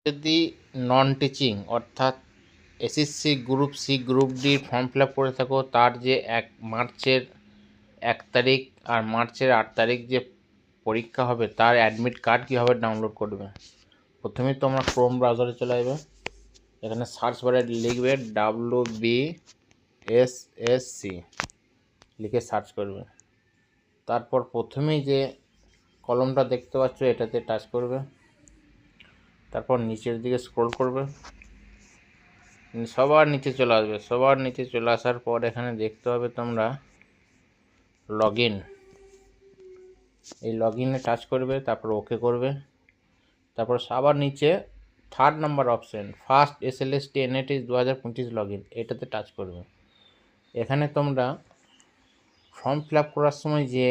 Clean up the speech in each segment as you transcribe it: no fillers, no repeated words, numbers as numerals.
যদি non teaching অর্থাৎ SSC group C group D form fill up করে থাকো, তার যে মার্চের 1 তারিখ আর মার্চের 8 তারিখ যে পরীক্ষা হবে তার অ্যাডমিট কার্ড কীভাবে ডাউনলোড করবে। প্রথমেই তোমরা ক্রোম ব্রাউজারে চলে আসবে, এখানে সার্চ বারে লিখবে WBSSC লিখে সার্চ করবে। তারপর প্রথমেই যে কলমটা দেখতে পাচ্ছ এটাতে টাচ করবে, তারপর নিচের দিকে স্ক্রল করবে, সবার নিচে চলে আসবে। সবার নিচে চলে আসার পর এখানে দেখতে হবে তোমরা লগ ইন, এই লগ ইনে টাচ করবে, তারপর ওকে করবে। তারপর সবার নিচে 3rd number option first SLST NET 2025 log in, এটাতে টাচ করবে। এখানে তোমরা ফর্ম ফিল আপ করার সময় যে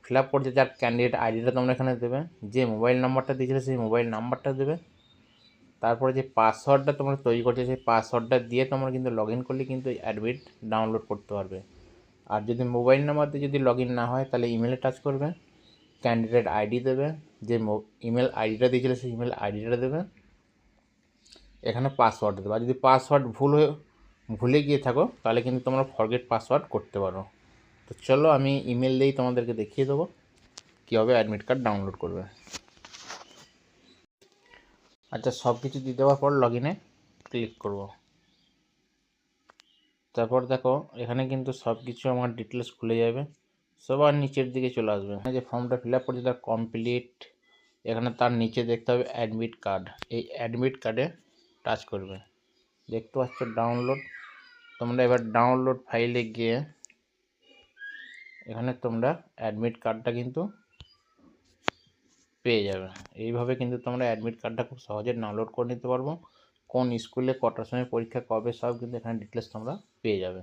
ফিল আপ করছে যার ক্যান্ডিডেট আইডিটা তোমরা এখানে দেবে, যে মোবাইল নাম্বারটা দিয়েছিলে সেই মোবাইল নাম্বারটা দেবে। তারপরে যে পাসওয়ার্ডটা তোমরা তৈরি করছে সেই পাসওয়ার্ডটা দিয়ে তোমরা কিন্তু লগ ইন করলে কিন্তু অ্যাডমিট ডাউনলোড করতে পারবে। আর যদি মোবাইল নাম্বার দিয়ে যদি লগ ইন না হয় তাহলে ইমেলে টাচ করবে, ক্যান্ডিডেট আইডি দেবে, যে ইমেল আইডিটা দিয়েছিলে সেই ইমেল আইডিটা দেবে, এখানে পাসওয়ার্ড দেবে। আর যদি পাসওয়ার্ড ভুলে গিয়ে থাকো তাহলে কিন্তু তোমরা ফরগেট পাসওয়ার্ড করতে পারো। তো চলো আমি ইমেল দিয়েই তোমাদেরকে দেখিয়ে দেবো কীভাবে অ্যাডমিট কার্ড ডাউনলোড করবে। আচ্ছা, সব কিছু দিয়ে দেওয়ার পর লগ ইনে ক্লিক করব। তারপর দেখো এখানে কিন্তু সব কিছু আমার ডিটেলস খুলে যাবে, সবার নিচের দিকে চলে আসবে। যে ফর্মটা ফিল আপ করছে তার কমপ্লিট, এখানে তার নিচে দেখতে হবে অ্যাডমিট কার্ড, এই অ্যাডমিট কার্ডে টাচ করবে। দেখতে পাচ্ছ ডাউনলোড, তোমরা এবার ডাউনলোড ফাইলে গিয়ে এখানে তোমরা অ্যাডমিট কার্ডটা কিন্তু পেয়ে যাবে। এইভাবে কিন্তু তোমরা অ্যাডমিট কার্ডটা খুব সহজে ডাউনলোড করে নিতে পারবো। কোন স্কুলে কটার সময় পরীক্ষা কবে সব কিন্তু এখানে ডিটেলস তোমরা পেয়ে যাবে।